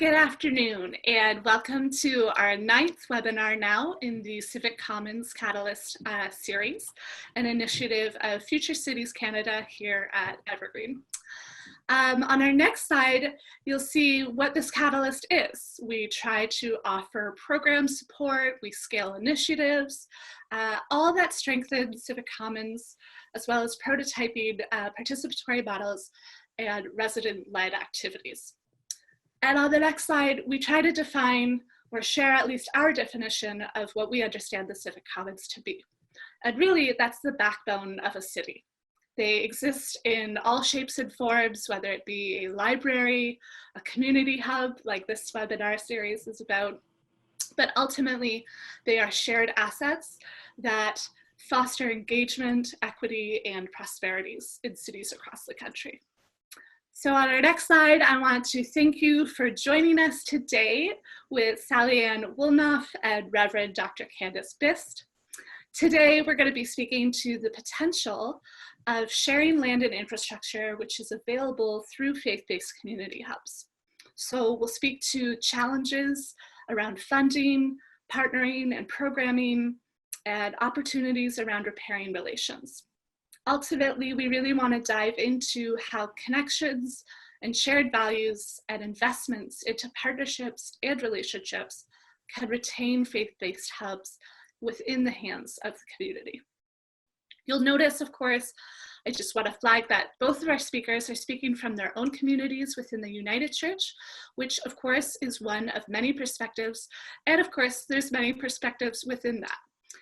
Good afternoon and welcome to our 9th webinar now in the Civic Commons Catalyst series, an initiative of Future Cities Canada here at Evergreen. On our next slide, you'll see what this catalyst is. We try to offer program support, we scale initiatives, all that strengthens Civic Commons, as well as prototyping participatory models and resident-led activities. And on the next slide, we try to define or share at least our definition of what we understand the Civic Commons to be. And really, that's the backbone of a city. They exist in all shapes and forms, whether it be a library, a community hub, like this webinar series is about, but ultimately, they are shared assets that foster engagement, equity, and prosperities in cities across the country. So on our next slide, I want to thank you for joining us today with Sally Ann Woolnough and Reverend Dr. Candace Bist. Today, we're going to be speaking to the potential of sharing land and infrastructure, which is available through faith-based community hubs. So we'll speak to challenges around funding, partnering, and programming, and opportunities around repairing relations. Ultimately, we really want to dive into how connections and shared values and investments into partnerships and relationships can retain faith-based hubs within the hands of the community. You'll notice, of course, I just want to flag that both of our speakers are speaking from their own communities within the United Church, which of course is one of many perspectives. And of course, there's many perspectives within that.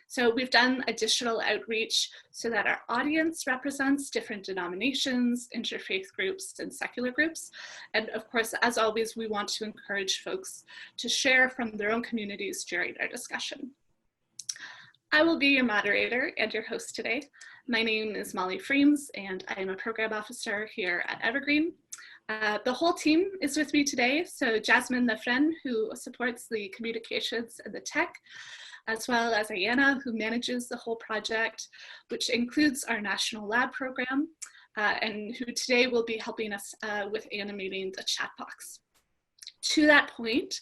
So we've done additional outreach so that our audience represents different denominations, interfaith groups, and secular groups. And of course, as always, we want to encourage folks to share from their own communities during our discussion. I will be your moderator and your host today. My name is Molly Freems, and I am a program officer here at Evergreen. The whole team is with me today. So Jasmine Dufferin, who supports the communications and the tech, as well as Ayanna, who manages the whole project, which includes our national lab program, and who today will be helping us with animating the chat box. To that point,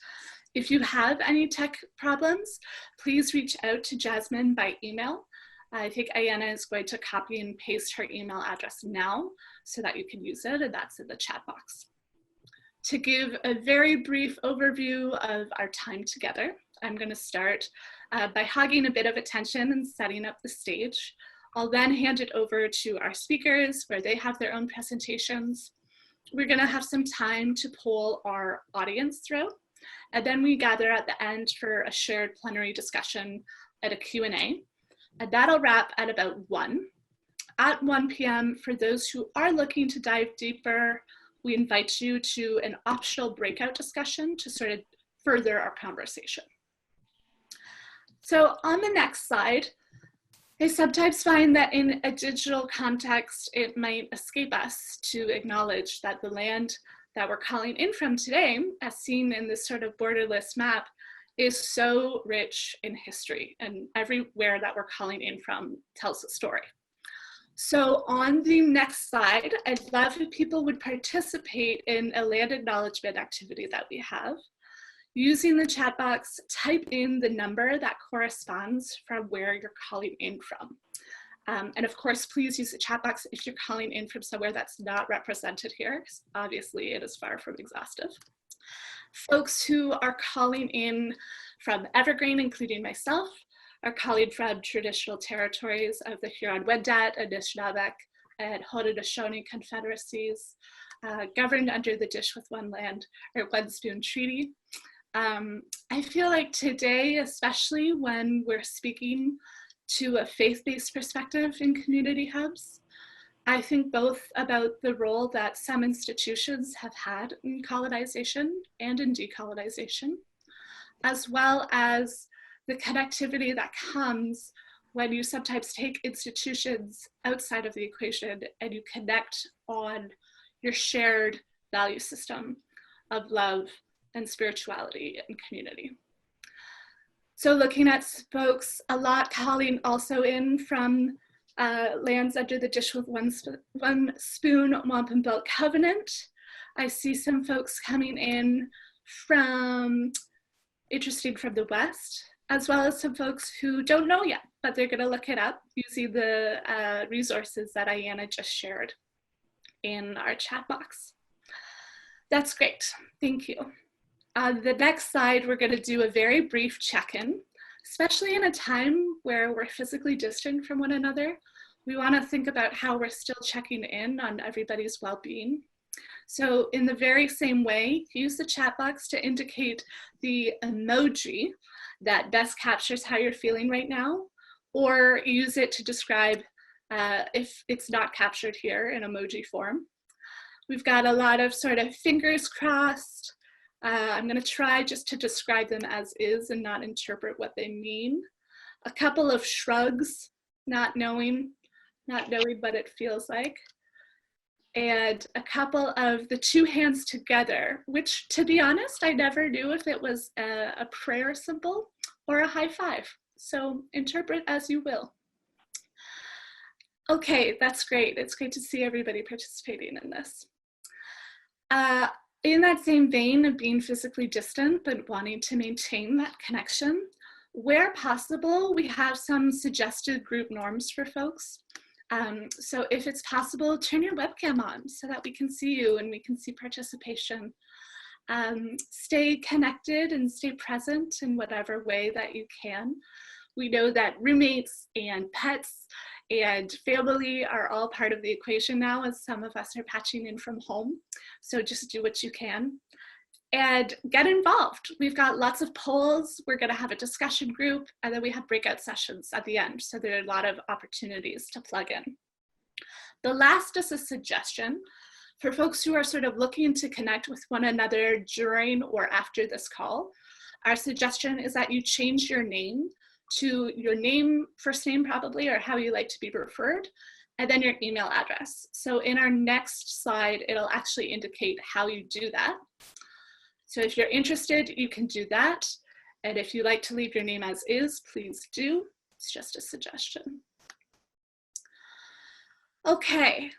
if you have any tech problems, please reach out to Jasmine by email. I think Ayanna is going to copy and paste her email address now so that you can use it, and that's in the chat box. To give a very brief overview of our time together, I'm going to start by hogging a bit of attention and setting up the stage. I'll then hand it over to our speakers where they have their own presentations. We're going to have some time to poll our audience through, and then we gather at the end for a shared plenary discussion at a Q&A, and that'll wrap at about 1. At 1 p.m., for those who are looking to dive deeper, we invite you to an optional breakout discussion to sort of further our conversation. So on the next slide, I sometimes find that in a digital context, it might escape us to acknowledge that the land that we're calling in from today, as seen in this sort of borderless map, is so rich in history, and everywhere that we're calling in from tells a story. So on the next slide, I'd love if people would participate in a land acknowledgement activity that we have. Using the chat box, type in the number that corresponds from where you're calling in from. And of course, please use the chat box if you're calling in from somewhere that's not represented here, because obviously it is far from exhaustive. Folks who are calling in from Evergreen, including myself, are calling from traditional territories of the Huron-Wendat, Anishinaabeg, and Haudenosaunee confederacies, governed under the Dish with One Land or One Spoon Treaty. I feel like today, especially when we're speaking to a faith-based perspective in community hubs, I think both about the role that some institutions have had in colonization and in decolonization, as well as the connectivity that comes when you sometimes take institutions outside of the equation and you connect on your shared value system of love and spirituality and community. So looking at folks, a lot calling also in from lands under the Dish with One Spoon Wampum Belt Covenant. I see some folks coming in from interested from the West, as well as some folks who don't know yet, but they're going to look it up using the resources that Ayanna just shared in our chat box. That's great. Thank you. On the next slide, we're going to do a very brief check-in, especially in a time where we're physically distant from one another. We want to think about how we're still checking in on everybody's well-being. So in the very same way, use the chat box to indicate the emoji that best captures how you're feeling right now, or use it to describe if it's not captured here in emoji form. We've got a lot of sort of fingers crossed. I'm going to try just to describe them as is and not interpret what they mean. A couple of shrugs, not knowing what it feels like. And a couple of the two hands together, which, to be honest, I never knew if it was a prayer symbol or a high five. So interpret as you will. Okay, that's great. It's great to see everybody participating in this. In that same vein of being physically distant, but wanting to maintain that connection, where possible, we have some suggested group norms for folks. So if it's possible, turn your webcam on so that we can see you and we can see participation. Stay connected and stay present in whatever way that you can. We know that roommates and pets and family are all part of the equation now, as some of us are patching in from home. So just do what you can. And get involved. We've got lots of polls. We're going to have a discussion group, and then we have breakout sessions at the end. So there are a lot of opportunities to plug in. The last is a suggestion for folks who are sort of looking to connect with one another during or after this call. Our suggestion is that you change your name to your name, first name probably, or how you like to be referred, and then your email address. So in our next slide, it'll actually indicate how you do that. So if you're interested, you can do that. And if you like to leave your name as is, please do. It's just a suggestion. Okay,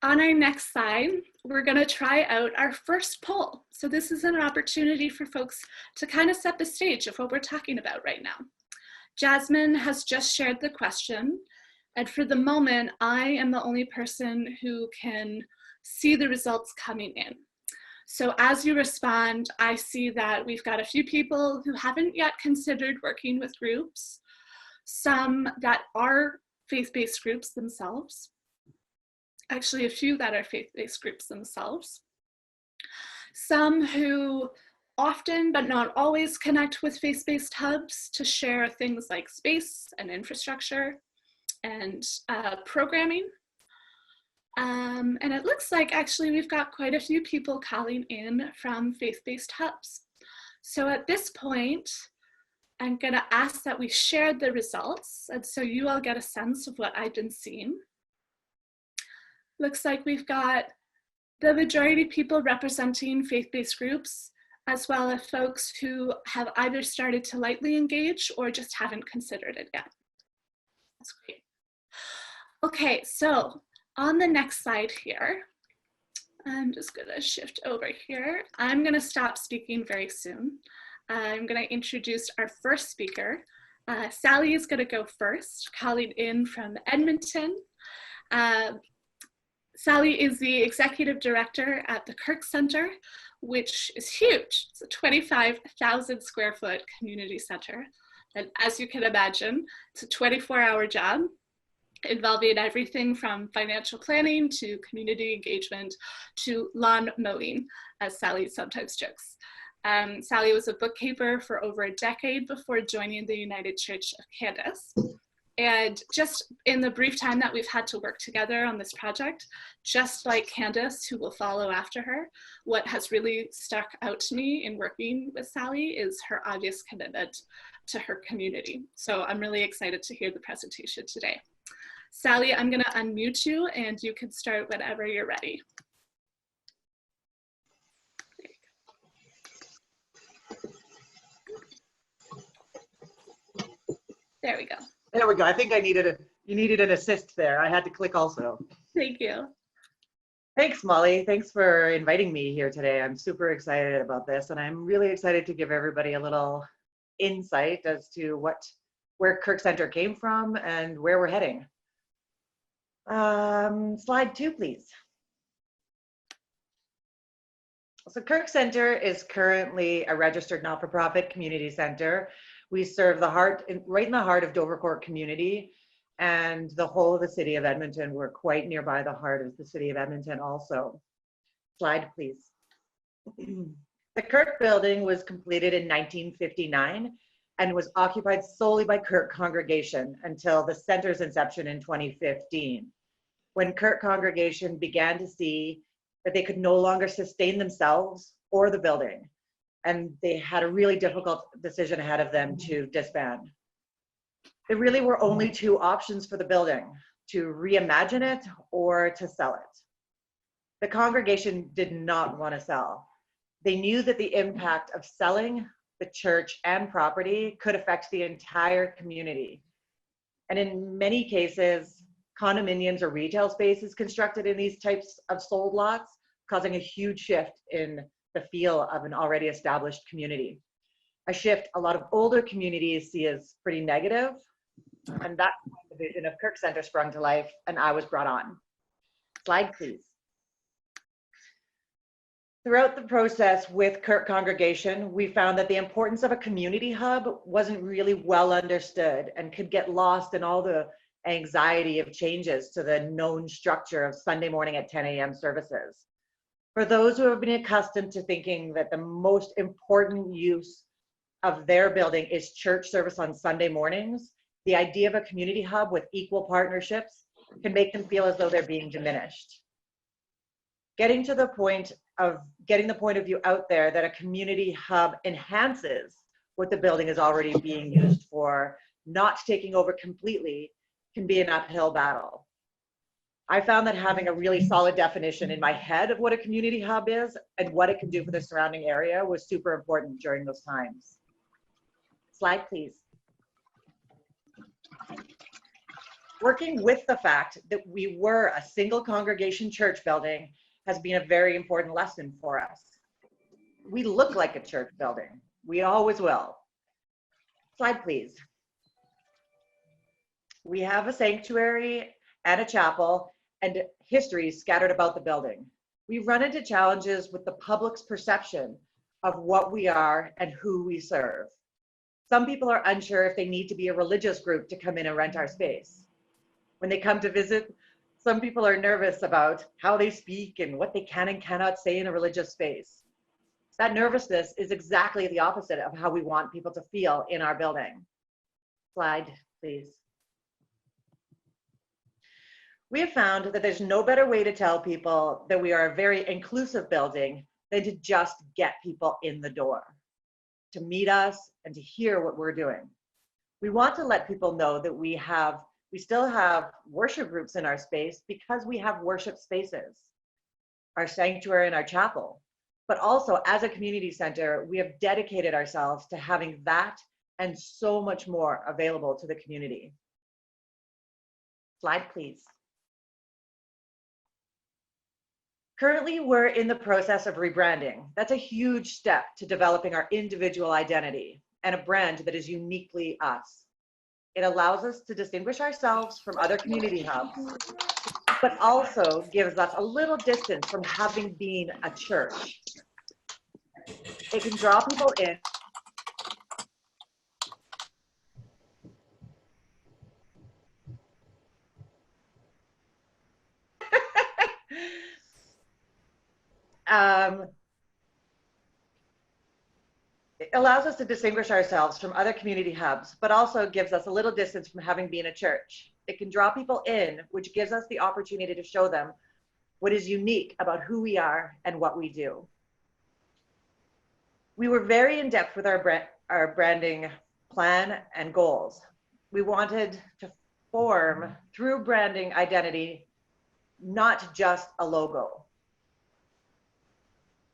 on our next slide, we're gonna try out our first poll. So this is an opportunity for folks to kind of set the stage of what we're talking about right now. Jasmine has just shared the question. And for the moment, I am the only person who can see the results coming in. So as you respond, I see that we've got a few people who haven't yet considered working with groups, some that are faith-based groups themselves, actually a few that are faith-based groups themselves, some who often but not always connect with faith-based hubs to share things like space and infrastructure and programming. And it looks like actually we've got quite a few people calling in from faith-based hubs. So at this point, I'm gonna ask that we share the results, and so you all get a sense of what I've been seeing. Looks like we've got the majority of people representing faith-based groups, as well as folks who have either started to lightly engage or just haven't considered it yet. That's great. Okay, so on the next slide here, I'm just gonna shift over here. I'm gonna stop speaking very soon. I'm gonna introduce our first speaker. Sally is gonna go first, calling in from Edmonton. Sally is the executive director at the Kirk Center, which is huge. It's a 25,000 square foot community center. And as you can imagine, it's a 24-hour job involving everything from financial planning to community engagement to lawn mowing, as Sally sometimes jokes. Sally was a bookkeeper for over a decade before joining the United Church of Candace. And just in the brief time that we've had to work together on this project, just like Candace, who will follow after her, what has really stuck out to me in working with Sally is her obvious commitment to her community. So I'm really excited to hear the presentation today. Sally, I'm gonna unmute you and you can start whenever you're ready. There we go. There we go. I think I needed you needed an assist there. I had to click also. Thank you. Thanks, Molly. Thanks for inviting me here today. I'm super excited about this, and I'm really excited to give everybody a little insight as to where Kirk Center came from and where we're heading. Slide 2, please. So Kirk Center is currently a registered not-for-profit community center. We serve right in the heart of Dovercourt community, and the whole of the city of Edmonton. We're quite nearby the heart of the city of Edmonton also. Slide, please. The Kirk building was completed in 1959 and was occupied solely by Kirk congregation until the center's inception in 2015, when Kirk congregation began to see that they could no longer sustain themselves or the building, and they had a really difficult decision ahead of them to disband. There really were only two options for the building: to reimagine it or to sell it. The congregation did not want to sell. They knew that the impact of selling the church and property could affect the entire community. And in many cases, condominiums or retail spaces constructed in these types of sold lots, causing a huge shift in the feel of an already established community. A shift a lot of older communities see as pretty negative. And that's when the vision of Kirk Center sprung to life and I was brought on. Slide, please. Throughout the process with Kirk congregation, we found that the importance of a community hub wasn't really well understood and could get lost in all the anxiety of changes to the known structure of Sunday morning at 10 a.m. services. For those who have been accustomed to thinking that the most important use of their building is church service on Sunday mornings, the idea of a community hub with equal partnerships can make them feel as though they're being diminished. Getting the point of view out there that a community hub enhances what the building is already being used for, not taking over completely, can be an uphill battle. I found that having a really solid definition in my head of what a community hub is and what it can do for the surrounding area was super important during those times. Slide, please. Working with the fact that we were a single congregation church building has been a very important lesson for us. We look like a church building. We always will. Slide, please. We have a sanctuary and a chapel and history scattered about the building. We run into challenges with the public's perception of what we are and who we serve. Some people are unsure if they need to be a religious group to come in and rent our space. When they come to visit, some people are nervous about how they speak and what they can and cannot say in a religious space. That nervousness is exactly the opposite of how we want people to feel in our building. Slide, please. We have found that there's no better way to tell people that we are a very inclusive building than to just get people in the door, to meet us and to hear what we're doing. We want to let people know that we still have worship groups in our space because we have worship spaces, our sanctuary and our chapel. But also as a community center, we have dedicated ourselves to having that and so much more available to the community. Slide, please. Currently, we're in the process of rebranding. That's a huge step to developing our individual identity and a brand that is uniquely us. It allows us to distinguish ourselves from other community hubs, but also gives us a little distance from having been a church. It can draw people in. It allows us to distinguish ourselves from other community hubs, but also gives us a little distance from having been a church. It can draw people in, which gives us the opportunity to show them what is unique about who we are and what we do. We were very in depth with our branding plan and goals. We wanted to form, through branding identity, not just a logo.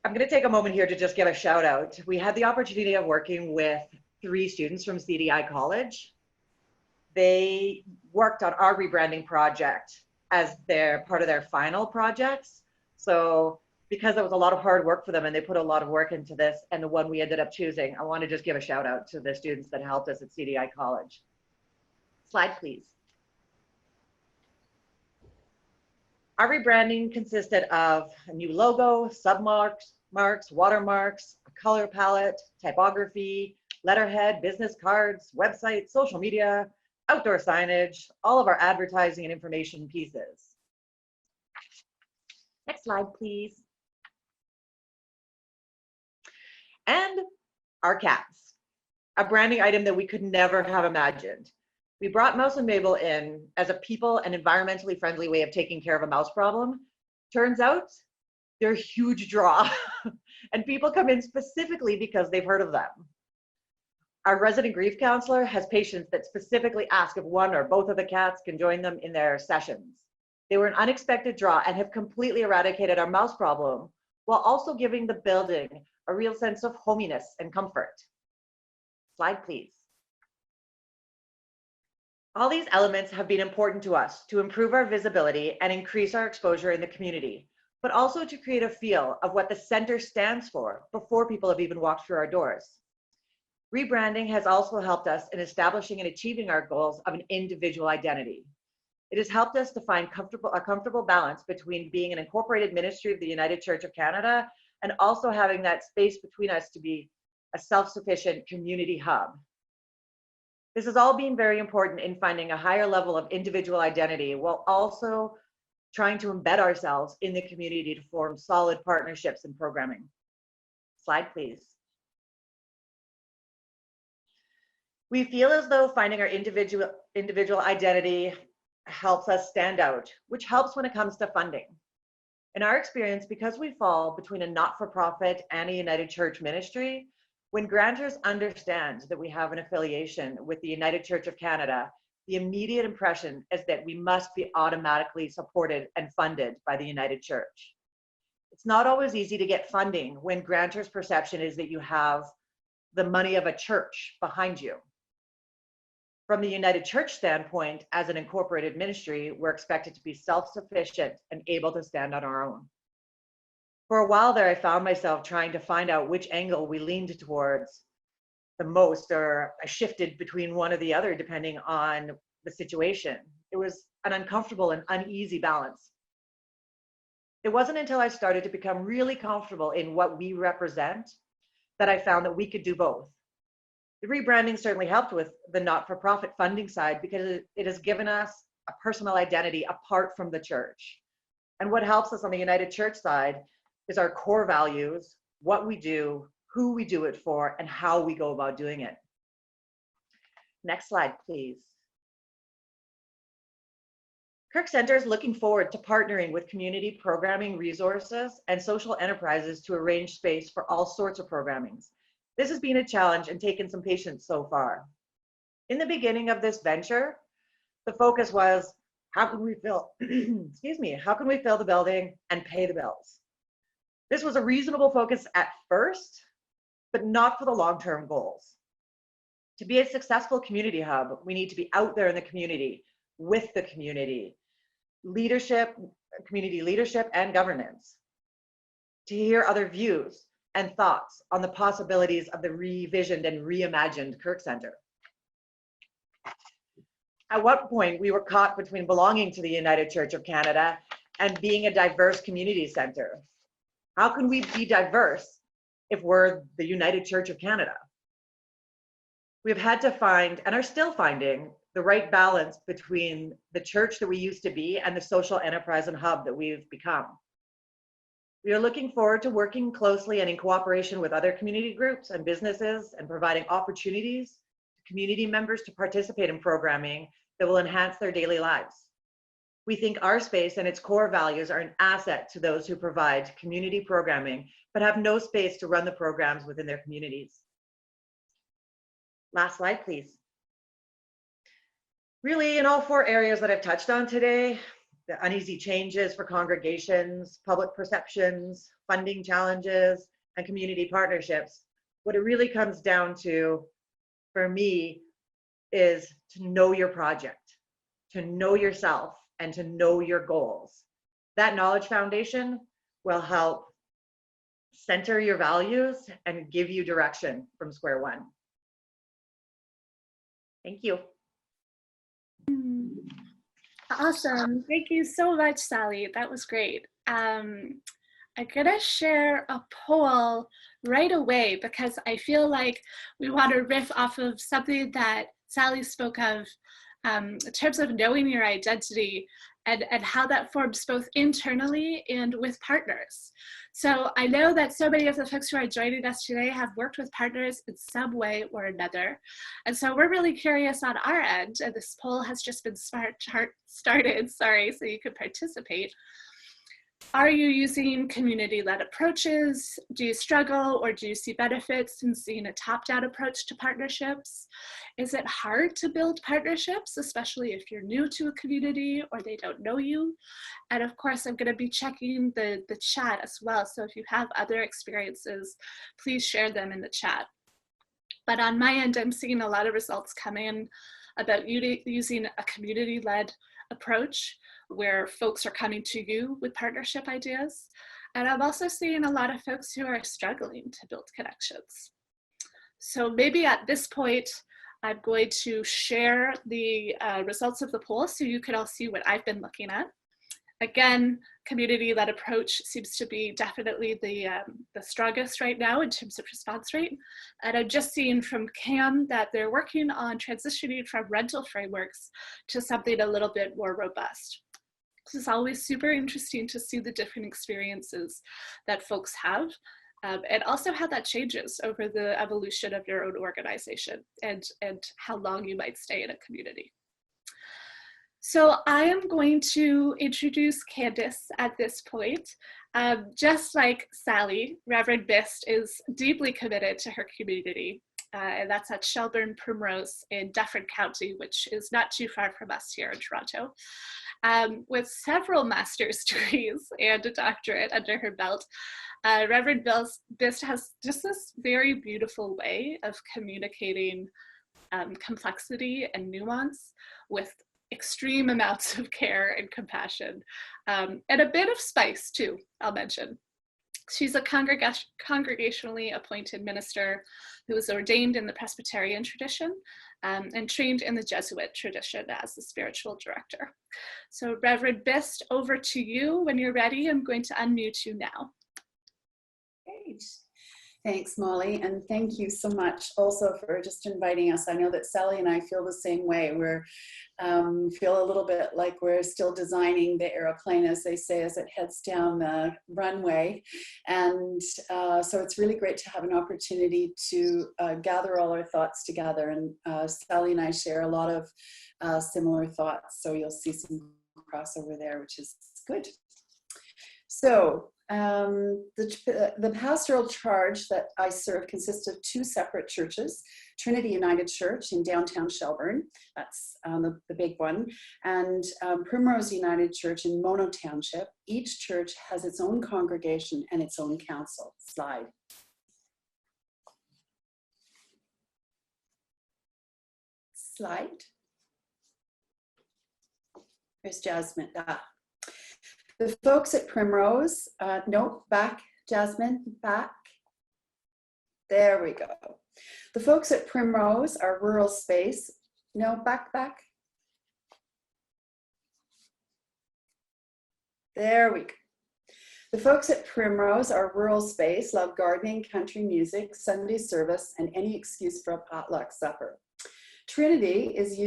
I'm going to take a moment here to just give a shout out. We had the opportunity of working with 3 students from CDI College. They worked on our rebranding project as part of their final projects. So because it was a lot of hard work for them and they put a lot of work into this, and the one we ended up choosing, I want to just give a shout out to the students that helped us at CDI College. Slide, please. Our rebranding consisted of a new logo, submarks, watermarks, a color palette, typography, letterhead, business cards, website, social media, outdoor signage, all of our advertising and information pieces. Next slide, please. And our cats, a branding item that we could never have imagined. We brought Mouse and Mabel in as a people and environmentally friendly way of taking care of a mouse problem. Turns out they're a huge draw and people come in specifically because they've heard of them. Our resident grief counselor has patients that specifically ask if one or both of the cats can join them in their sessions. They were an unexpected draw and have completely eradicated our mouse problem while also giving the building a real sense of hominess and comfort. Slide, please. All these elements have been important to us to improve our visibility and increase our exposure in the community, but also to create a feel of what the center stands for before people have even walked through our doors. Rebranding has also helped us in establishing and achieving our goals of an individual identity. It has helped us to find a comfortable balance between being an incorporated ministry of the United Church of Canada and also having that space between us to be a self-sufficient community hub. This has all been very important in finding a higher level of individual identity while also trying to embed ourselves in the community to form solid partnerships and programming. Slide, please. We feel as though finding our individual identity helps us stand out, which helps when it comes to funding. In our experience, because we fall between a not-for-profit and a United Church ministry, when grantors understand that we have an affiliation with the United Church of Canada, the immediate impression is that we must be automatically supported and funded by the United Church. It's not always easy to get funding when grantors' perception is that you have the money of a church behind you. From the United Church standpoint, as an incorporated ministry, we're expected to be self-sufficient and able to stand on our own. For a while there, I found myself trying to find out which angle we leaned towards the most, or I shifted between one or the other depending on the situation. It was an uncomfortable and uneasy balance. It wasn't until I started to become really comfortable in what we represent that I found that we could do both. The rebranding certainly helped with the not-for-profit funding side because it has given us a personal identity apart from the church. And what helps us on the United Church side is our core values, what we do, who we do it for, and how we go about doing it. Next slide, please. Kirk Centre is looking forward to partnering with community programming resources and social enterprises to arrange space for all sorts of programmings. This has been a challenge and taken some patience so far. In the beginning of this venture, the focus was, how can we fill, how can we fill the building and pay the bills? This was a reasonable focus at first, but not for the long-term goals. To be a successful community hub, we need to be out there in the community, with the community, leadership, community leadership and governance, to hear other views and thoughts on the possibilities of the revisioned and reimagined Kirk Centre. At what point we were caught between belonging to the United Church of Canada and being a diverse community centre. How can we be diverse if we're the United Church of Canada? We've had to find, and are still finding, the right balance between the church that we used to be and the social enterprise and hub that we've become. We are looking forward to working closely and in cooperation with other community groups and businesses and providing opportunities to community members to participate in programming that will enhance their daily lives. We think our space and its core values are an asset to those who provide community programming, but have no space to run the programs within their communities. Last slide, please. Really, in all four areas that I've touched on today, the uneasy changes for congregations, public perceptions, funding challenges, and community partnerships, what it really comes down to, for me, is to know your project, to know yourself, and to know your goals. That knowledge foundation will help center your values and give you direction from square one. Thank you. Awesome. Thank you so much, Sally. That was great. I'm gonna share a poll right away because I feel like we want to riff off of something that Sally spoke of in terms of knowing your identity and how that forms both internally and with partners. So I know that so many of the folks who are joining us today have worked with partners in some way or another. And so we're really curious on our end, and this poll has just been started, sorry, so you can participate. Are you using community-led approaches? Do you struggle or do you see benefits in seeing a top-down approach to partnerships? Is it hard to build partnerships, especially if you're new to a community or they don't know you? And of course, I'm going to be checking the chat as well. So if you have other experiences, please share them in the chat. But on my end, I'm seeing a lot of results come in about using a community-led approach where folks are coming to you with partnership ideas. And I'm also seeing a lot of folks who are struggling to build connections. So maybe at this point, I'm going to share the results of the poll so you can all see what I've been looking at. Again, community-led approach seems to be definitely the strongest right now in terms of response rate. And I'm just seeing from CAM that they're working on transitioning from rental frameworks to something a little bit more robust. It's always super interesting to see the different experiences that folks have, and also how that changes over the evolution of your own organization and how long you might stay in a community. So I am going to introduce Candace at this point. Just like Sally, Reverend Bist is deeply committed to her community, and that's at Sherbourne Primrose in Dufferin County, which is not too far from us here in Toronto. With several master's degrees and a doctorate under her belt, Reverend Bist has just this very beautiful way of communicating complexity and nuance with extreme amounts of care and compassion, and a bit of spice too, I'll mention. She's a congregationally appointed minister who was ordained in the Presbyterian tradition and trained in the Jesuit tradition as the spiritual director. So Reverend Bist, over to you. When you're ready, I'm going to unmute you now. Great. Thanks, Molly, and thank you so much also for just inviting us. I know that Sally and I feel the same way. We're feel a little bit like we're still designing the airplane, as they say, as it heads down the runway. And so it's really great to have an opportunity to gather all our thoughts together. And Sally and I share a lot of similar thoughts, so you'll see some crossover there, which is good. So the pastoral charge that I serve consists of two separate churches, Trinity United Church in downtown Shelburne, that's the big one, and Primrose United Church in Mono Township. Each church has its own congregation and its own council. Slide. Slide. There's Jasmine. The folks at Primrose, no, back, Jasmine, back. There we go. The folks at Primrose are rural space. No, back. There we go. The folks at Primrose are rural space, love gardening, country music, Sunday service, and any excuse for a potluck supper. Trinity is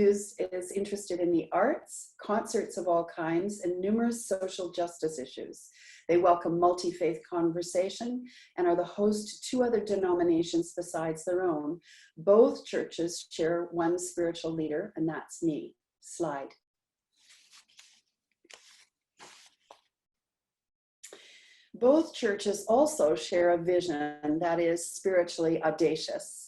interested in the arts, concerts of all kinds, and numerous social justice issues. They welcome multi-faith conversation and are the host to two other denominations besides their own. Both churches share one spiritual leader, and that's me. Slide. Both churches also share a vision that is spiritually audacious.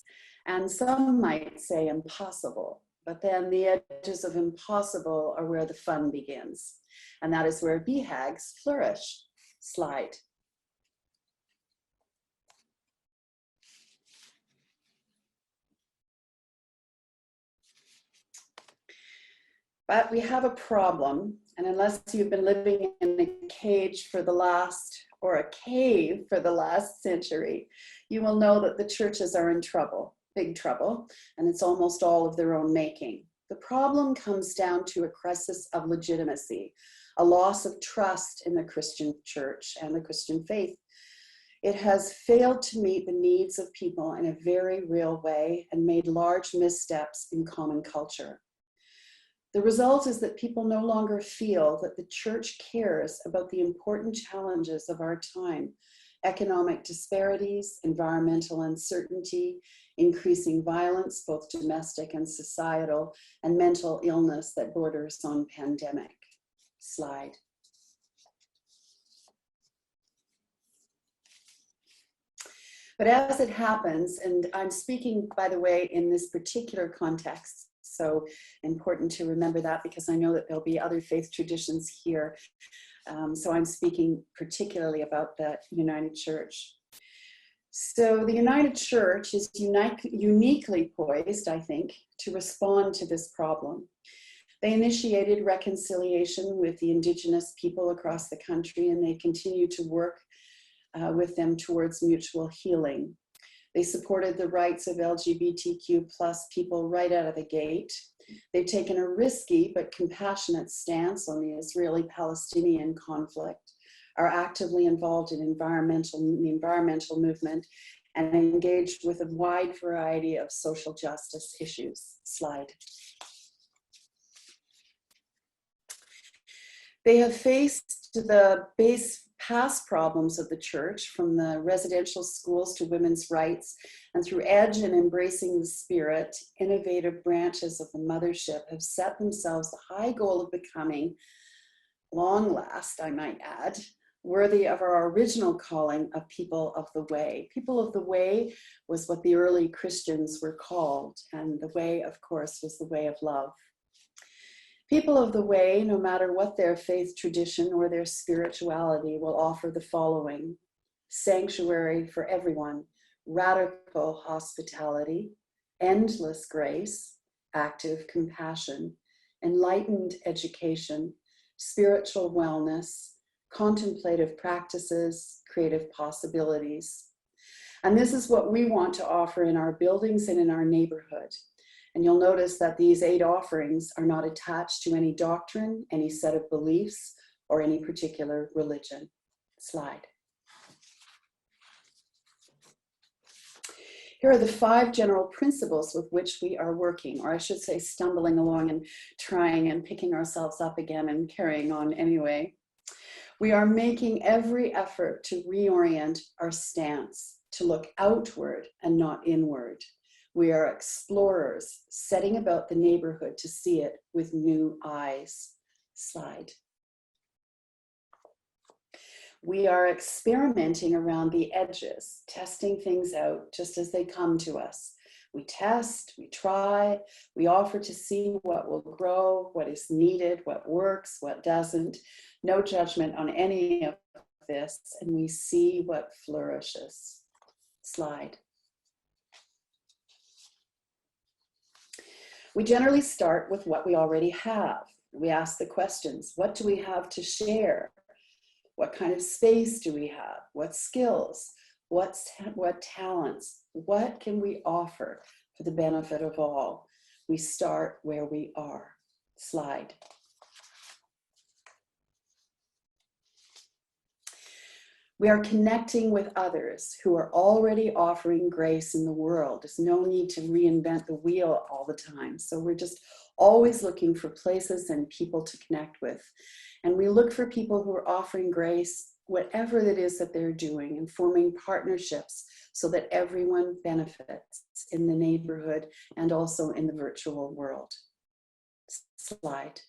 And some might say impossible, but then the edges of impossible are where the fun begins. And that is where BHAGs flourish. Slide. But we have a problem, And unless you've been living in a cage for the last, or a cave for the last century, you will know that the churches are in trouble, big trouble, and it's almost all of their own making. The problem comes down to a crisis of legitimacy, a loss of trust in the Christian church and the Christian faith. It has failed to meet the needs of people in a very real way and made large missteps in common culture. The result is that people no longer feel that the church cares about the important challenges of our time: economic disparities, environmental uncertainty, increasing violence, both domestic and societal, and mental illness that borders on pandemic. Slide. But as it happens, and I'm speaking, by the way, in this particular context, so important to remember that, because I know that there'll be other faith traditions here. So I'm speaking particularly about the United Church. So the United Church is uniquely poised, I think, to respond to this problem. They initiated reconciliation with the Indigenous people across the country, and they continue to work with them towards mutual healing. They supported the rights of LGBTQ+ people right out of the gate. They've taken a risky but compassionate stance on the Israeli-Palestinian conflict, are actively involved in the environmental movement, and engaged with a wide variety of social justice issues. Slide. They have faced the past problems of the church, from the residential schools to women's rights, and through EDGE and Embracing the Spirit, innovative branches of the mothership have set themselves the high goal of becoming, long last, I might add, worthy of our original calling of people of the way. People of the way was what the early Christians were called, and the way, of course, was the way of love. People of the way, no matter what their faith tradition or their spirituality, will offer the following: sanctuary for everyone, radical hospitality, endless grace, active compassion, enlightened education, spiritual wellness, contemplative practices, creative possibilities. And this is what we want to offer in our buildings and in our neighborhood. And you'll notice that these 8 offerings are not attached to any doctrine, any set of beliefs, or any particular religion. Slide. Here are the 5 general principles with which we are working, or I should say stumbling along and trying and picking ourselves up again and carrying on anyway. We are making every effort to reorient our stance, to look outward and not inward. We are explorers, setting about the neighborhood to see it with new eyes. Slide. We are experimenting around the edges, testing things out just as they come to us. We test, we try, we offer to see what will grow, what is needed, what works, what doesn't. No judgment on any of this, and we see what flourishes. Slide. We generally start with what we already have. We ask the questions: what do we have to share? What kind of space do we have? What skills? What talents? What can we offer for the benefit of all? We start where we are. Slide. We are connecting with others who are already offering grace in the world. There's no need to reinvent the wheel all the time. So we're just always looking for places and people to connect with. And we look for people who are offering grace, whatever it is that they're doing, and forming partnerships so that everyone benefits in the neighborhood and also in the virtual world. Slide.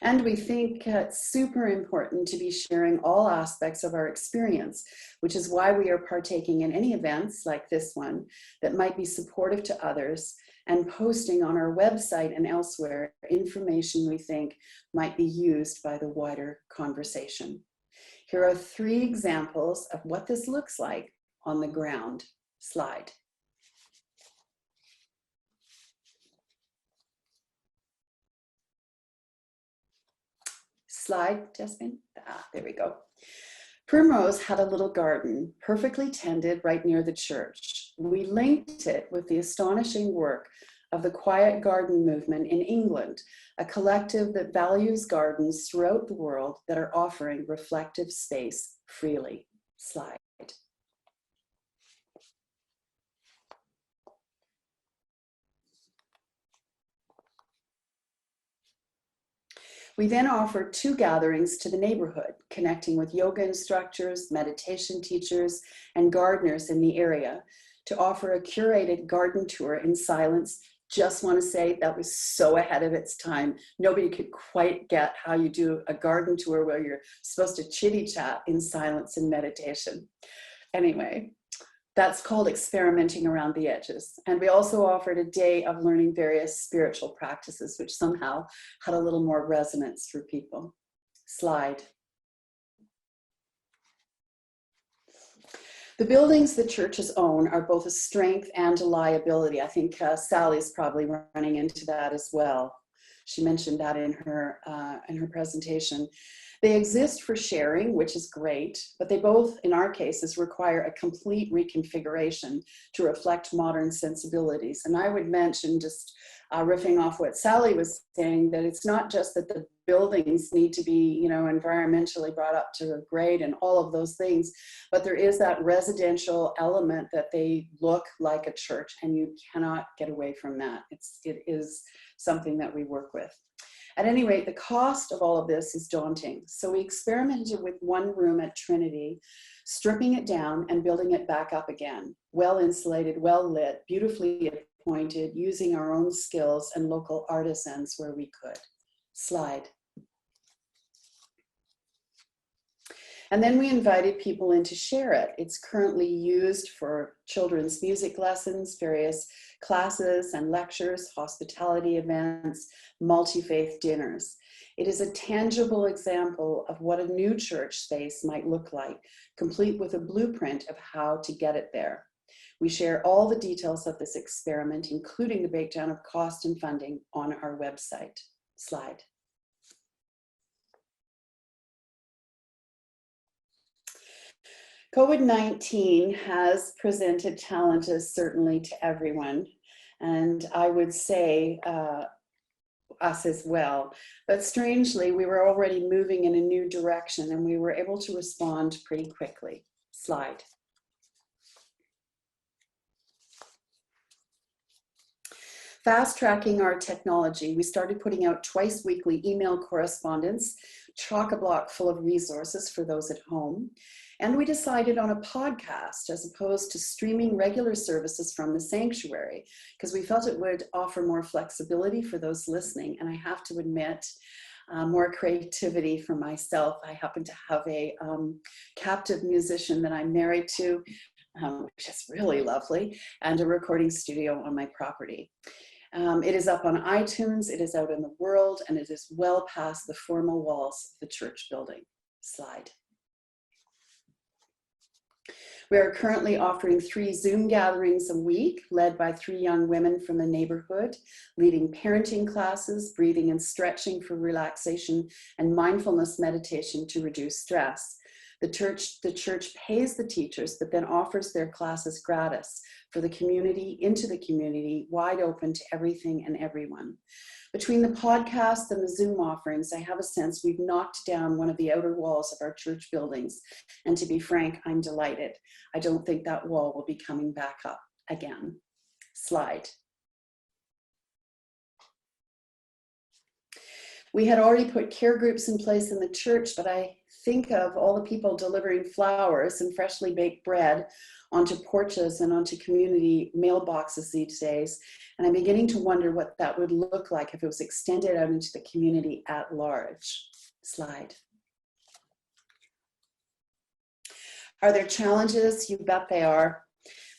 And we think it's super important to be sharing all aspects of our experience, which is why we are partaking in any events like this one that might be supportive to others, and posting on our website and elsewhere information we think might be used by the wider conversation. Here are 3 examples of what this looks like on the ground. Slide. Slide, Jasmine. There we go. Primrose had a little garden, perfectly tended right near the church. We linked it with the astonishing work of the Quiet Garden movement in England, a collective that values gardens throughout the world that are offering reflective space freely. Slide. We then offered 2 gatherings to the neighborhood, connecting with yoga instructors, meditation teachers, and gardeners in the area to offer a curated garden tour in silence. Just want to say that was so ahead of its time. Nobody could quite get how you do a garden tour where you're supposed to chitty chat in silence and meditation. Anyway, that's called experimenting around the edges. And we also offered a day of learning various spiritual practices, which somehow had a little more resonance for people. Slide. The buildings the churches own are both a strength and a liability. I think Sally's probably running into that as well. She mentioned that in her presentation. They exist for sharing, which is great, but they both, in our cases, require a complete reconfiguration to reflect modern sensibilities. And I would mention, just riffing off what Sally was saying, that it's not just that the buildings need to be, environmentally brought up to a grade and all of those things, but there is that residential element that they look like a church, and you cannot get away from that. It is something that we work with. At any rate, the cost of all of this is daunting. So we experimented with one room at Trinity, stripping it down and building it back up again. Well insulated, well lit, beautifully appointed, using our own skills and local artisans where we could. Slide. And then we invited people in to share it. It's currently used for children's music lessons, various classes and lectures, hospitality events, multi-faith dinners. It is a tangible example of what a new church space might look like, complete with a blueprint of how to get it there. We share all the details of this experiment, including the breakdown of cost and funding, on our website. Slide. COVID-19 has presented challenges certainly to everyone, and I would say us as well. But strangely, we were already moving in a new direction, and we were able to respond pretty quickly. Slide. Fast-tracking our technology, we started putting out twice weekly email correspondence, chock-a-block full of resources for those at home. And we decided on a podcast as opposed to streaming regular services from the sanctuary, because we felt it would offer more flexibility for those listening. And I have to admit, more creativity for myself. I happen to have a captive musician that I'm married to, which is really lovely, and a recording studio on my property. It is up on iTunes, it is out in the world, and it is well past the formal walls of the church building. Slide. We are currently offering 3 Zoom gatherings a week, led by 3 young women from the neighborhood, leading parenting classes, breathing and stretching for relaxation, and mindfulness meditation to reduce stress. The church pays the teachers, but then offers their classes gratis for the community, into the community, wide open to everything and everyone. Between the podcast and the Zoom offerings, I have a sense we've knocked down one of the outer walls of our church buildings. And to be frank, I'm delighted. I don't think that wall will be coming back up again. Slide. We had already put care groups in place in the church, but I think of all the people delivering flowers and freshly baked bread onto porches and onto community mailboxes these days. And I'm beginning to wonder what that would look like if it was extended out into the community at large. Slide. Are there challenges? You bet they are.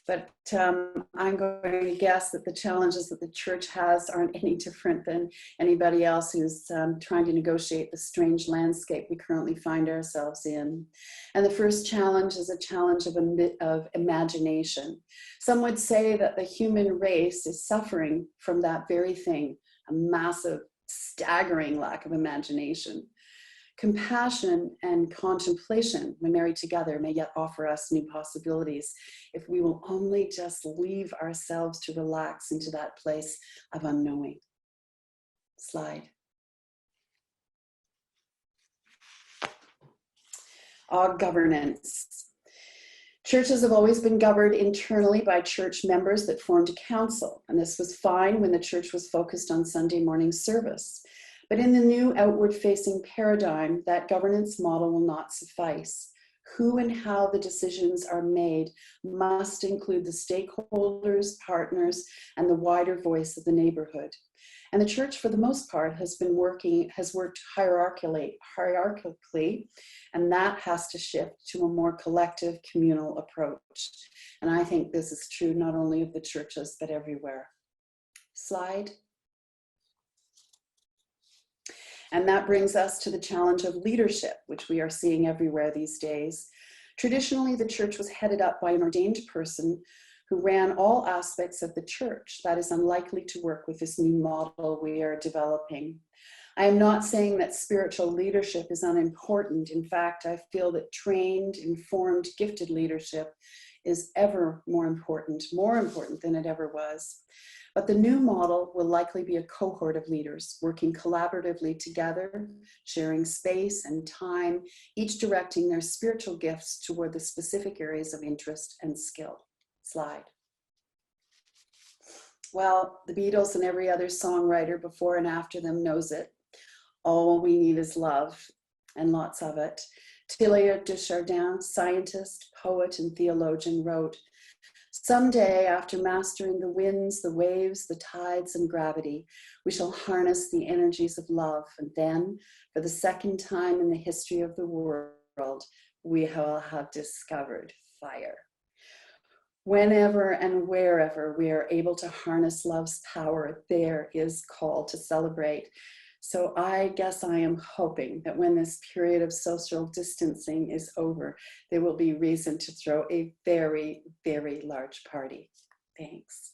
But I'm going to guess that the challenges that the church has aren't any different than anybody else who's trying to negotiate the strange landscape we currently find ourselves in. And the first challenge is a challenge of imagination. Some would say that the human race is suffering from that very thing, a massive, staggering lack of imagination. Compassion and contemplation, when married together, may yet offer us new possibilities if we will only just leave ourselves to relax into that place of unknowing. Slide. Governance. Churches have always been governed internally by church members that formed a council, and this was fine when the church was focused on Sunday morning service. But in the new outward-facing paradigm, that governance model will not suffice. Who and how the decisions are made must include the stakeholders, partners, and the wider voice of the neighborhood. And the church, for the most part, has worked hierarchically, and that has to shift to a more collective communal approach. And I think this is true not only of the churches, but everywhere. Slide. And that brings us to the challenge of leadership, which we are seeing everywhere these days. Traditionally, the church was headed up by an ordained person who ran all aspects of the church. That is unlikely to work with this new model we are developing. I am not saying that spiritual leadership is unimportant. In fact, I feel that trained, informed, gifted leadership is ever more important than it ever was. But the new model will likely be a cohort of leaders working collaboratively together, sharing space and time, each directing their spiritual gifts toward the specific areas of interest and skill. Slide. Well, the Beatles and every other songwriter before and after them knows it. All we need is love, and lots of it. Teilhard de Chardin, scientist, poet, and theologian, wrote, "Someday, after mastering the winds, the waves, the tides, and gravity, we shall harness the energies of love, and then, for the second time in the history of the world, we will have discovered fire." Whenever and wherever we are able to harness love's power, there is call to celebrate. So I guess I am hoping that when this period of social distancing is over, there will be reason to throw a very, very large party. Thanks.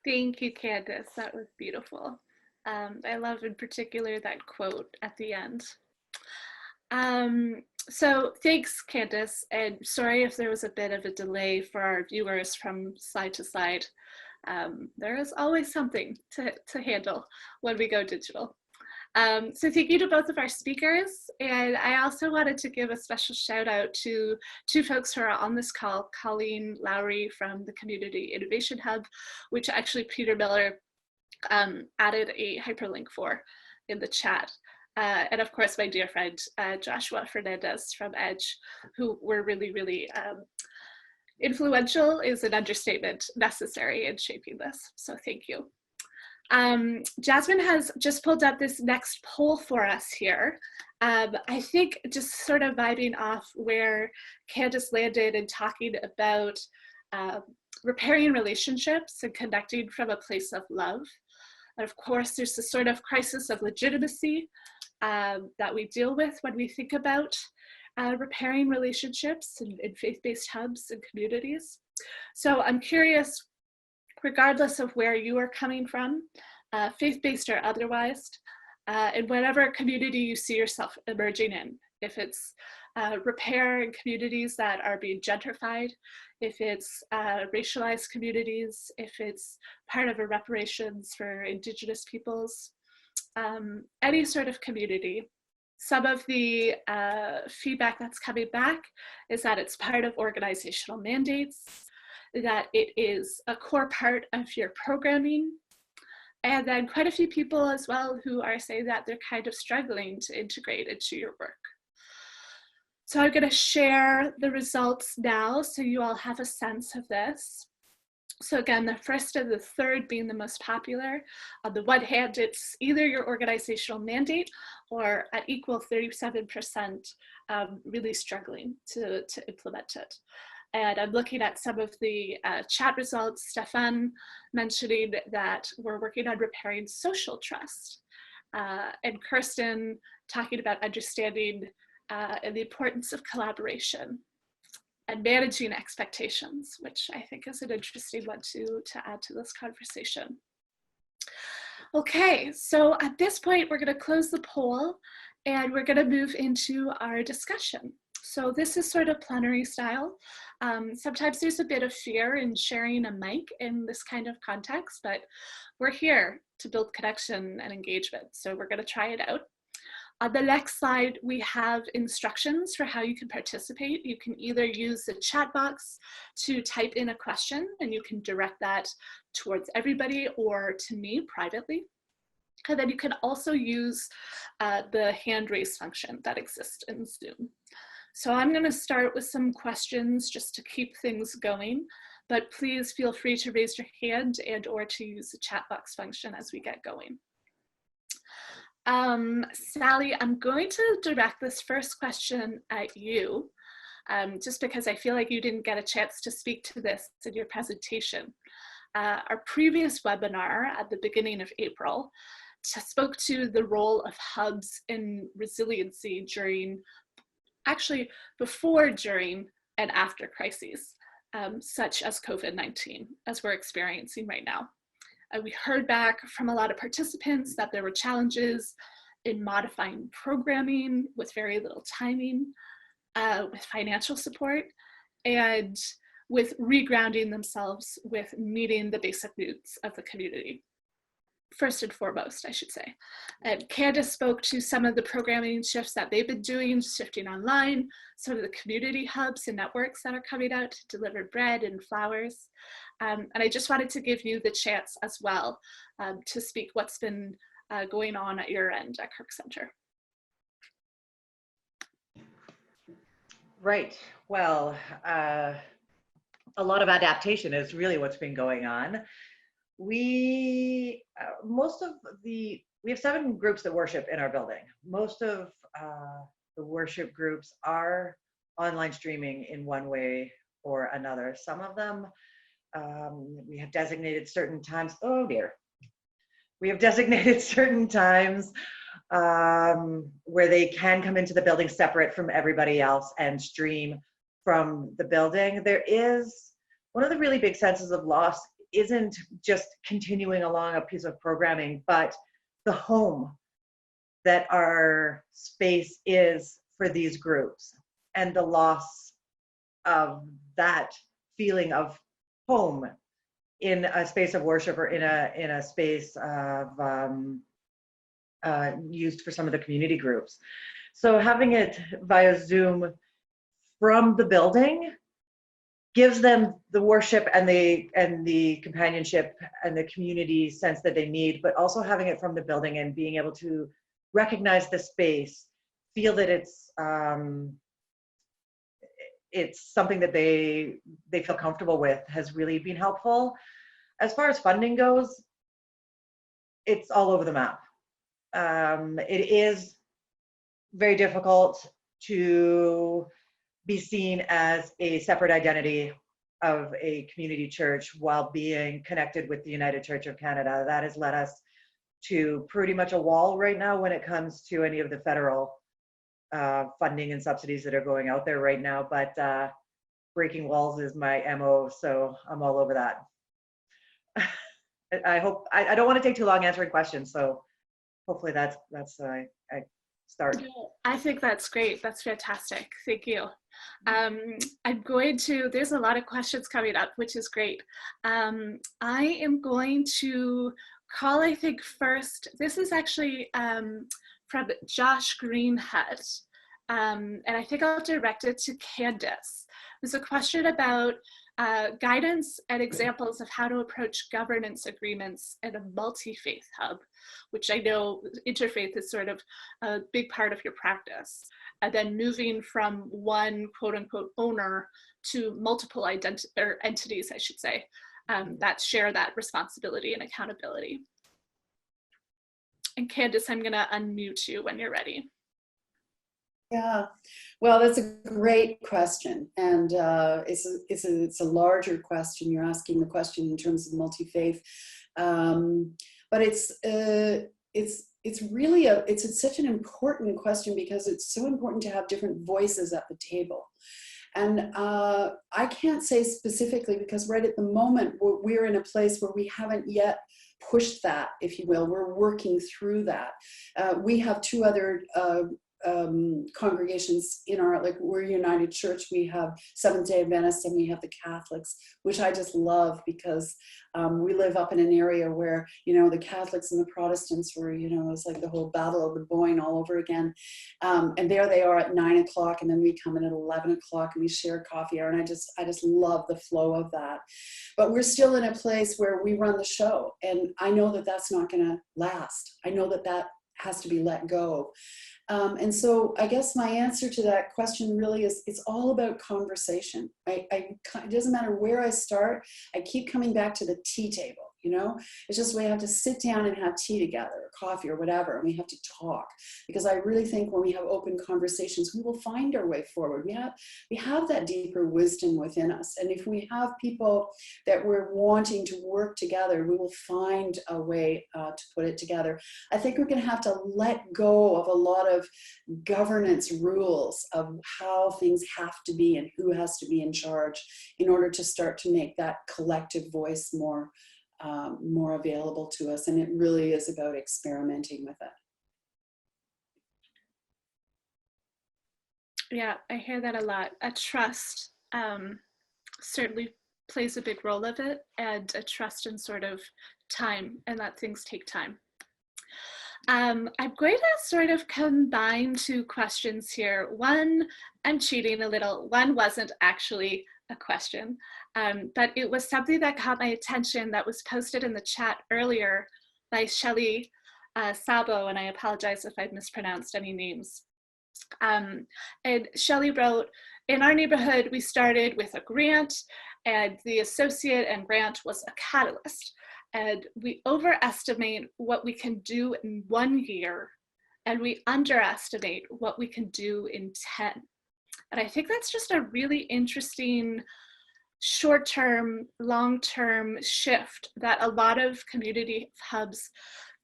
Thank you, Candace. That was beautiful. I love in particular that quote at the end. So thanks, Candace, and sorry if there was a bit of a delay for our viewers from side to side. There is always something to handle when we go digital. So thank you to both of our speakers, and I also wanted to give a special shout out to two folks who are on this call, Colleen Lowry from the Community Innovation Hub, which actually Peter Miller added a hyperlink for in the chat. And of course, my dear friend, Joshua Fernandez from EDGE, who were really, really influential is an understatement, necessary in shaping this. So thank you. Jasmine has just pulled up this next poll for us here. I think just sort of vibing off where Candace landed and talking about repairing relationships and connecting from a place of love. And of course, there's this sort of crisis of legitimacy that we deal with when we think about repairing relationships in faith-based hubs and communities. So I'm curious, regardless of where you are coming from, faith-based or otherwise, in whatever community you see yourself emerging in, if it's repair in communities that are being gentrified, if it's racialized communities, if it's part of a reparations for Indigenous peoples, any sort of community. Some of the feedback that's coming back is that it's part of organizational mandates, that it is a core part of your programming, and then quite a few people as well who are saying that they're kind of struggling to integrate into your work. So I'm going to share the results now so you all have a sense of this. So again, the first and the third being the most popular. On the one hand, it's either your organizational mandate or at equal 37% really struggling to implement it. And I'm looking at some of the chat results. Stefan mentioning that we're working on repairing social trust. And Kirsten talking about understanding and the importance of collaboration and managing expectations, which I think is an interesting one to add to this conversation. Okay, so at this point, we're going to close the poll and we're going to move into our discussion. So this is sort of plenary style. Sometimes there's a bit of fear in sharing a mic in this kind of context, but we're here to build connection and engagement. So we're going to try it out. On the next slide, we have instructions for how you can participate. You can either use the chat box to type in a question, and you can direct that towards everybody or to me privately. And then you can also use the hand raise function that exists in Zoom. So I'm going to start with some questions just to keep things going, but please feel free to raise your hand and or to use the chat box function as we get going. Sally, I'm going to direct this first question at you, just because I feel like you didn't get a chance to speak to this in your presentation. Our previous webinar at the beginning of April spoke to the role of hubs in resiliency during, actually before, during, and after crises, such as COVID-19, as we're experiencing right now. We heard back from a lot of participants that there were challenges in modifying programming with very little timing, with financial support, and with regrounding themselves with meeting the basic needs of the community. First and foremost, I should say. And Candace spoke to some of the programming shifts that they've been doing, shifting online, some of the community hubs and networks that are coming out to deliver bread and flowers. And I just wanted to give you the chance as well to speak what's been going on at your end at Kirk Center. Right. Well, a lot of adaptation is really what's been going on. We have 7 groups that worship in our building. Most of the worship groups are online streaming in one way or another. Some of them we have designated certain times. Oh dear. We have designated certain times where they can come into the building separate from everybody else and stream from the building. There is one of the really big senses of loss isn't just continuing along a piece of programming, but the home that our space is for these groups and the loss of that feeling of home in a space of worship or in a space of used for some of the community groups. So having it via Zoom from the building gives them the worship and the companionship and the community sense that they need, but also having it from the building and being able to recognize the space, feel that it's something that they feel comfortable with has really been helpful. As far as funding goes, it's all over the map. It is very difficult to be seen as a separate identity of a community church while being connected with the United Church of Canada. That has led us to pretty much a wall right now when it comes to any of the federal funding and subsidies that are going out there right now, but breaking walls is my MO, so I'm all over that. I don't want to take too long answering questions, so hopefully that's I start. I think that's great. That's fantastic. Thank you. I'm going to, there's a lot of questions coming up, which is great. I am going to call, I think first, this is actually from Josh Greenhut. And I think I'll direct it to Candace. There's a question about guidance and examples of how to approach governance agreements in a multi-faith hub, which I know interfaith is sort of a big part of your practice. And then moving from one quote unquote owner to multiple entities, I should say, that share that responsibility and accountability. And Candace, I'm gonna unmute you when you're ready. Yeah, well, that's a great question, and it's a larger question. You're asking the question in terms of multi-faith, but it's really it's such an important question because it's so important to have different voices at the table. And I can't say specifically because right at the moment we're in a place where we haven't yet pushed that, if you will. We're working through that. We have two other congregations in our, like, we're United Church. We have Seventh-day Adventists and we have the Catholics, which I just love, because we live up in an area where, you know, the Catholics and the Protestants were, you know, it's like the whole battle of the Boyne all over again. And there they are at 9 o'clock, and then we come in at 11 o'clock and we share coffee hour. And I just love the flow of that. But we're still in a place where we run the show. And I know that that's not going to last. I know that that has to be let go. And so I guess my answer to that question really is, it's all about conversation. It doesn't matter where I start. I keep coming back to the tea table. You know, it's just we have to sit down and have tea together, or coffee or whatever, and we have to talk, because I really think when we have open conversations, we will find our way forward. We have that deeper wisdom within us, and if we have people that we're wanting to work together, we will find a way to put it together. I think we're going to have to let go of a lot of governance rules of how things have to be and who has to be in charge in order to start to make that collective voice more available to us. And it really is about experimenting with it. Yeah, I hear that a lot. A trust certainly plays a big role of it, and a trust in sort of time, and that things take time. I'm going to sort of combine two questions here. One, I'm cheating a little. One wasn't actually a question, but it was something that caught my attention that was posted in the chat earlier by Shelley Sabo, and I apologize if I've mispronounced any names. And Shelley wrote, in our neighborhood, we started with a grant, and the associate and grant was a catalyst. And we overestimate what we can do in 1 year, and we underestimate what we can do in 10. And I think that's just a really interesting short-term, long-term shift that a lot of community hubs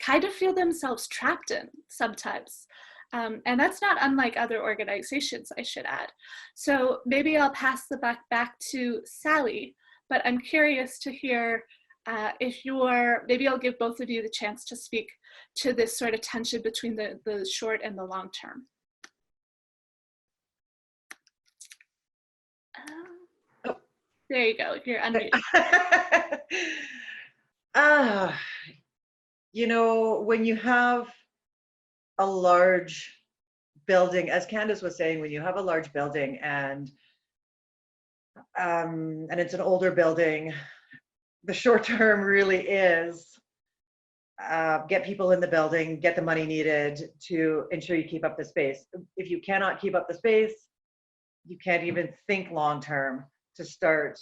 kind of feel themselves trapped in sometimes. And that's not unlike other organizations, I should add. So maybe I'll pass the buck back to Sally, but I'm curious to hear maybe I'll give both of you the chance to speak to this sort of tension between the short and the long term. There you go, you're unmuted. You know, when you have a large building, as Candace was saying, when you have a large building and it's an older building, the short term really is get people in the building, get the money needed to ensure you keep up the space. If you cannot keep up the space, you can't even think long term to start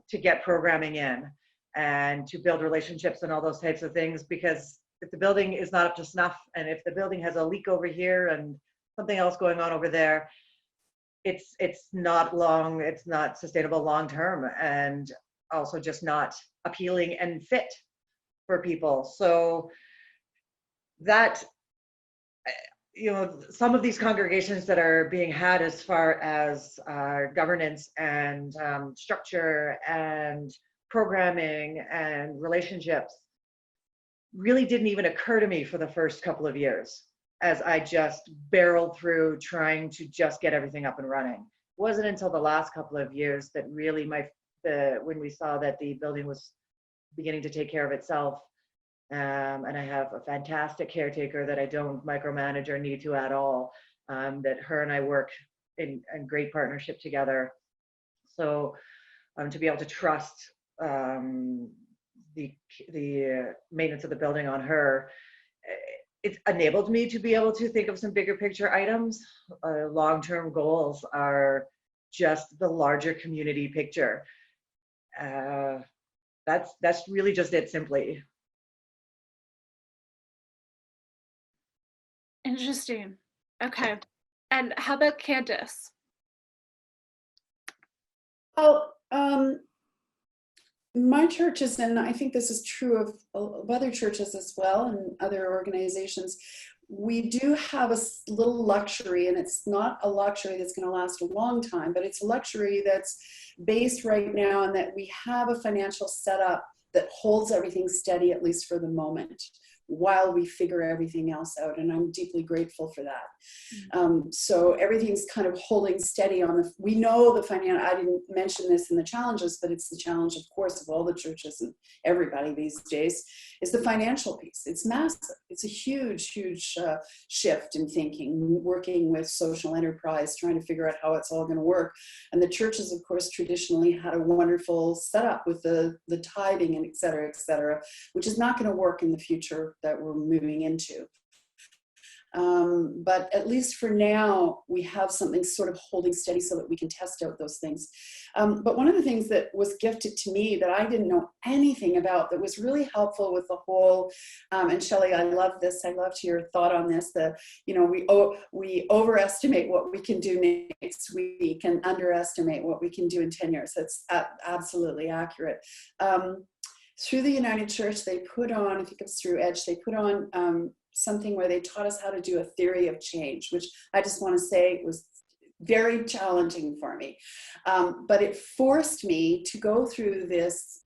to get programming in and to build relationships and all those types of things, because if the building is not up to snuff, and if the building has a leak over here and something else going on over there, it's not sustainable long term, and also just not appealing and fit for people. So that, you know, some of these congregations that are being had as far as governance and structure and programming and relationships really didn't even occur to me for the first couple of years, as I just barreled through trying to just get everything up and running. It wasn't until the last couple of years that really when we saw that the building was beginning to take care of itself. And I have a fantastic caretaker that I don't micromanage or need to at all, that her and I work in great partnership together. So to be able to trust the maintenance of the building on her, it's enabled me to be able to think of some bigger picture items. Long-term goals are just the larger community picture. That's really just it, simply. Interesting. Okay. And how about Candace? Well, my church is, and I think this is true of other churches as well and other organizations, we do have a little luxury, and it's not a luxury that's going to last a long time, but it's a luxury that's based right now on that we have a financial setup that holds everything steady, at least for the moment, while we figure everything else out. And I'm deeply grateful for that. So everything's kind of holding steady on the, we know the financial, I didn't mention this in the challenges, but it's the challenge, of course, of all the churches and everybody these days, is the financial piece. It's massive. It's a huge, huge shift in thinking, working with social enterprise, trying to figure out how it's all going to work. And the churches, of course, traditionally had a wonderful setup with the tithing and et cetera, which is not going to work in the future that we're moving into. But at least for now, we have something sort of holding steady so that we can test out those things. But one of the things that was gifted to me that I didn't know anything about that was really helpful with the whole, and Shelley, I love this, I loved your thought on this, we overestimate what we can do next week and underestimate what we can do in 10 years. That's absolutely accurate. Through the United Church, they put on, I think it was through EDGE, they put on something where they taught us how to do a theory of change, which I just want to say was very challenging for me. But it forced me to go through this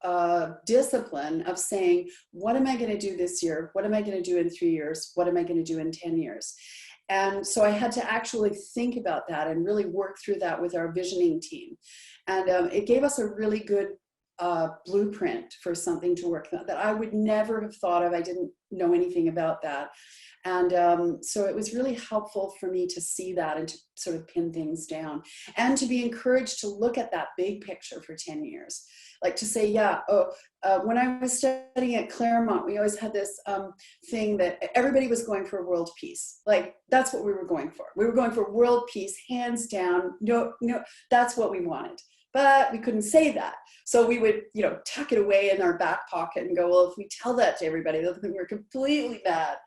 discipline of saying, what am I going to do this year? What am I going to do in 3 years? What am I going to do in 10 years? And so I had to actually think about that and really work through that with our visioning team. And it gave us a really good blueprint for something to work on that I would never have thought of. I didn't know anything about that. And so it was really helpful for me to see that and to sort of pin things down and to be encouraged to look at that big picture for 10 years. Like to say, when I was studying at Claremont, we always had this thing that everybody was going for world peace. Like, that's what we were going for. We were going for world peace, hands down. No, that's what we wanted. But we couldn't say that. So we would, tuck it away in our back pocket and go, well, if we tell that to everybody, they'll think we're completely bad.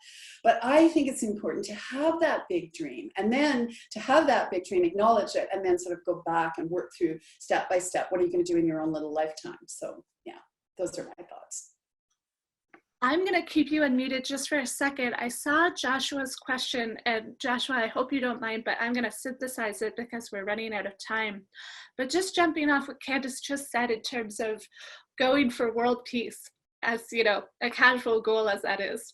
But I think it's important to have that big dream, and then to have that big dream, acknowledge it, and then sort of go back and work through step by step. What are you going to do in your own little lifetime? So yeah, those are my thoughts. I'm going to keep you unmuted just for a second. I saw Joshua's question, and Joshua, I hope you don't mind, but I'm going to synthesize it because we're running out of time. But just jumping off what Candace just said in terms of going for world peace, as a casual goal as that is.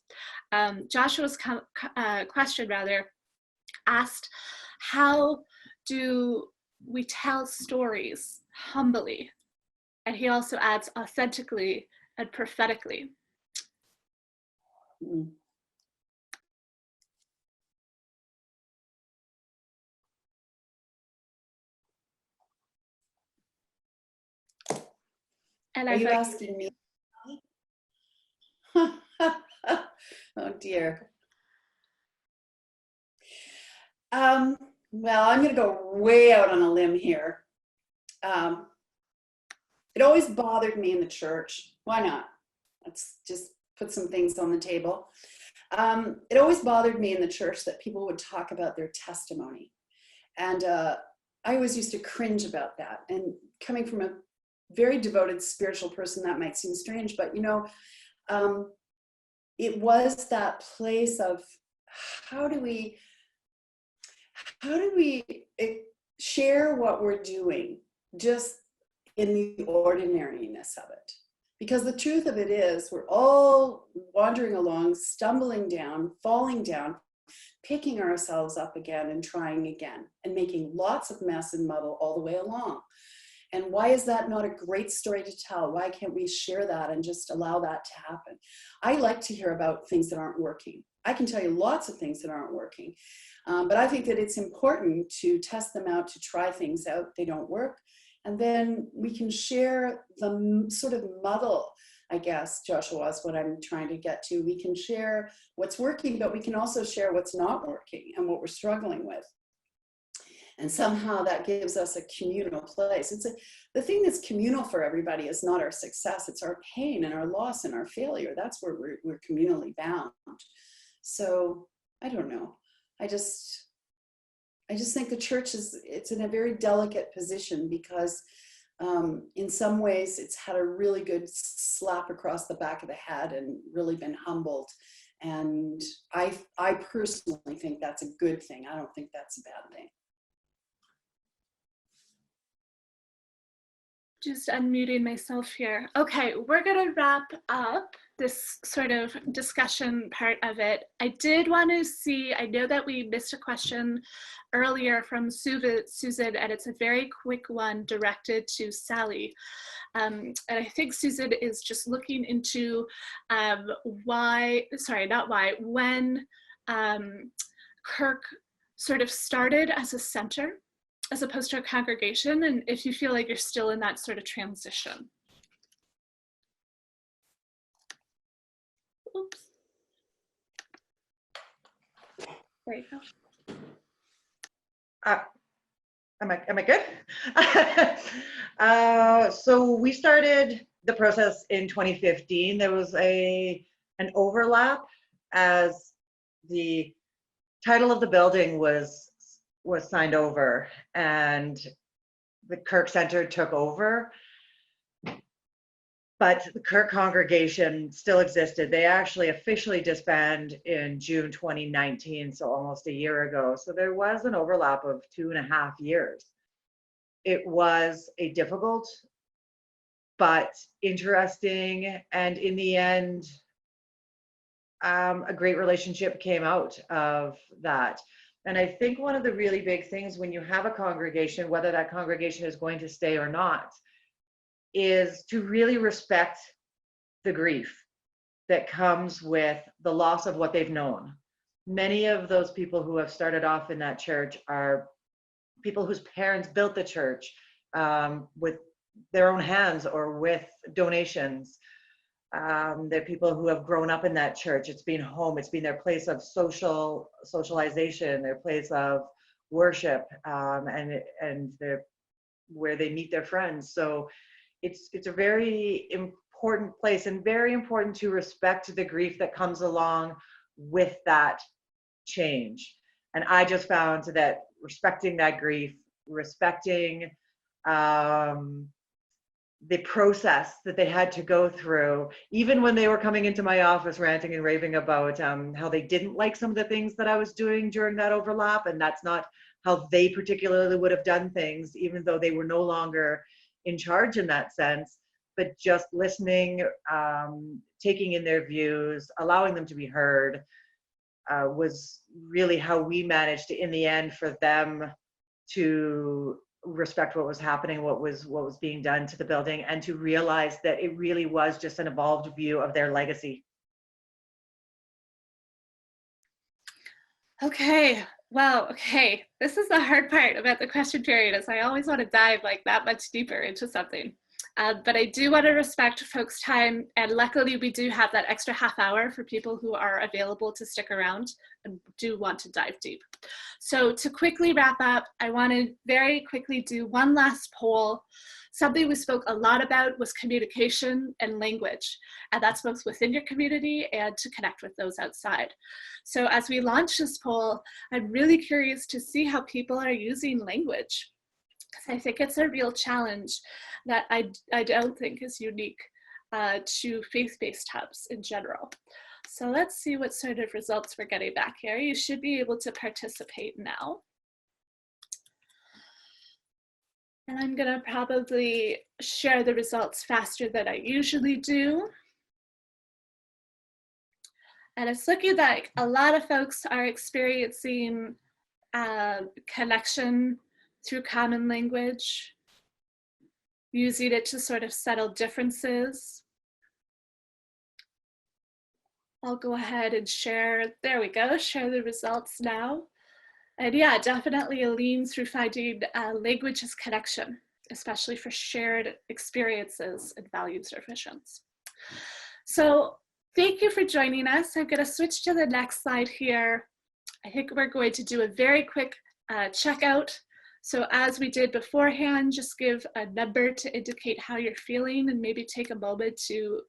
Joshua's question asked, how do we tell stories humbly? And he also adds authentically and prophetically. And are you asking me? Oh dear. Well, I'm going to go way out on a limb here. It always bothered me in the church. Why not? Let's just put some things on the table. It always bothered me in the church that people would talk about their testimony. And I always used to cringe about that. And coming from a very devoted spiritual person, that might seem strange, but it was that place of how do we share what we're doing just in the ordinariness of it. Because the truth of it is, we're all wandering along, stumbling down, falling down, picking ourselves up again and trying again, and making lots of mess and muddle all the way along. And why is that not a great story to tell? Why can't we share that and just allow that to happen? I like to hear about things that aren't working. I can tell you lots of things that aren't working. But I think that it's important to test them out, to try things out. They don't work. And then we can share the sort of muddle, I guess, Joshua, is what I'm trying to get to. We can share what's working, but we can also share what's not working and what we're struggling with. And somehow that gives us a communal place. The thing that's communal for everybody is not our success, it's our pain and our loss and our failure. That's where we're communally bound. So I don't know. I just think the church it's in a very delicate position because in some ways it's had a really good slap across the back of the head and really been humbled. And I personally think that's a good thing. I don't think that's a bad thing. Just unmuting myself here. Okay, we're gonna wrap up this sort of discussion part of it. I did want to see, I know that we missed a question earlier from Susan, and it's a very quick one directed to Sally. And I think Susan is just looking into when Kirk sort of started as a center as opposed to a congregation, and if you feel like you're still in that sort of transition. Oops. There you go. Am I good? So we started the process in 2015. There was an overlap as the title of the building was signed over and the Kirk Center took over. But the Kirk congregation still existed. They actually officially disbanded in June 2019, so almost a year ago. So there was an overlap of 2.5 years. It was a difficult but interesting, and in the end, a great relationship came out of that. And I think one of the really big things when you have a congregation, whether that congregation is going to stay or not, is to really respect the grief that comes with the loss of what they've known. Many of those people who have started off in that church are people whose parents built the church with their own hands or with donations. They're people who have grown up in that church. It's been home. It's been their place of socialization, their place of worship, and where they meet their friends. So it's a very important place, and very important to respect the grief that comes along with that change. And I just found that respecting that grief, respecting the process that they had to go through, even when they were coming into my office ranting and raving about how they didn't like some of the things that I was doing during that overlap, and that's not how they particularly would have done things, even though they were no longer in charge in that sense, but just listening, taking in their views, allowing them to be heard, was really how we managed to, in the end, for them to respect what was happening, what was being done to the building, and to realize that it really was just an evolved view of their legacy. Okay, well, okay. This is the hard part about the question period, is I always want to dive like that much deeper into something. But I do want to respect folks' time, and luckily we do have that extra half hour for people who are available to stick around and do want to dive deep. So to quickly wrap up, I want to very quickly do one last poll. Something we spoke a lot about was communication and language, and that's both within your community and to connect with those outside. So as we launch this poll, I'm really curious to see how people are using language, because I think it's a real challenge that I don't think is unique to faith-based hubs in general. So let's see what sort of results we're getting back here. You should be able to participate now. And I'm gonna probably share the results faster than I usually do. And it's looking like a lot of folks are experiencing connection through common language, using it to sort of settle differences. I'll go ahead and share, there we go, share the results now. And yeah, definitely a lean through finding language as connection, especially for shared experiences and values or visions. So thank you for joining us. I'm going to switch to the next slide here. I think we're going to do a very quick checkout. So as we did beforehand, just give a number to indicate how you're feeling, and maybe take a moment to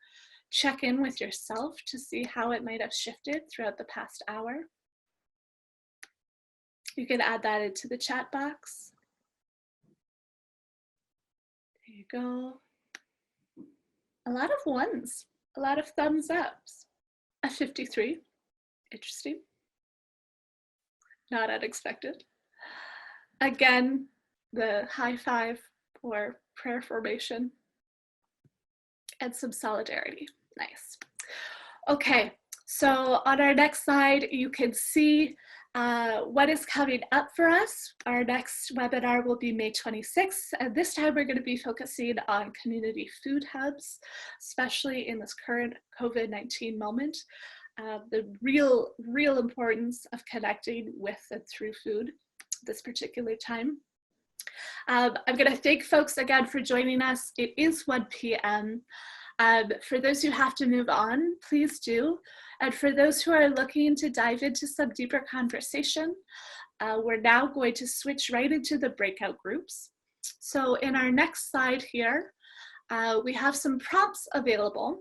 check in with yourself to see how it might have shifted throughout the past hour. You can add that into the chat box. There you go. A lot of ones, a lot of thumbs ups. A 53, interesting. Not unexpected. Again, the high five for prayer formation and some solidarity. Nice. Okay, so on our next slide, you can see what is coming up for us. Our next webinar will be May 26th, and this time we're going to be focusing on community food hubs, especially in this current COVID-19 moment. The real importance of connecting with and through food this particular time. I'm going to thank folks again for joining us. It is 1 p.m. For those who have to move on, please do. And for those who are looking to dive into some deeper conversation, we're now going to switch right into the breakout groups. So in our next slide here, we have some prompts available.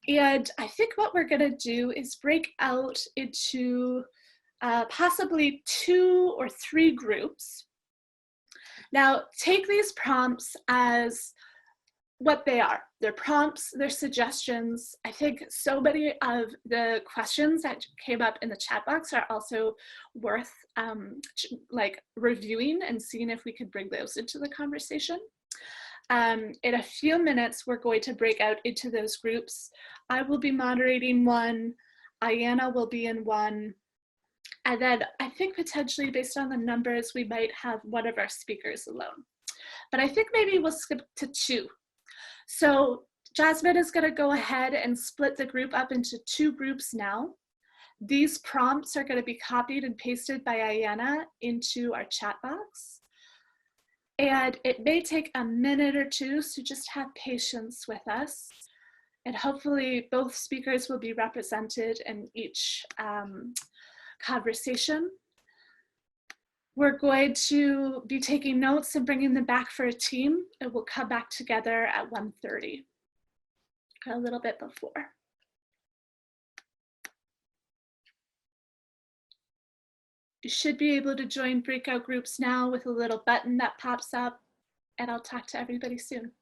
And I think what we're going to do is break out into possibly 2 or 3 groups. Now, take these prompts as what they are. They're prompts, they're suggestions. I think so many of the questions that came up in the chat box are also worth like reviewing and seeing if we could bring those into the conversation. In a few minutes, we're going to break out into those groups. I will be moderating one, Ayanna will be in one, and then I think potentially based on the numbers, we might have one of our speakers alone. But I think maybe we'll skip to 2. So Jasmine is going to go ahead and split the group up into 2 groups now. These prompts are going to be copied and pasted by Ayanna into our chat box. And it may take a minute or 2, so just have patience with us. And hopefully both speakers will be represented in each conversation. We're going to be taking notes and bringing them back for a team, and we'll come back together at 1:30, a little bit before. You should be able to join breakout groups now with a little button that pops up, and I'll talk to everybody soon.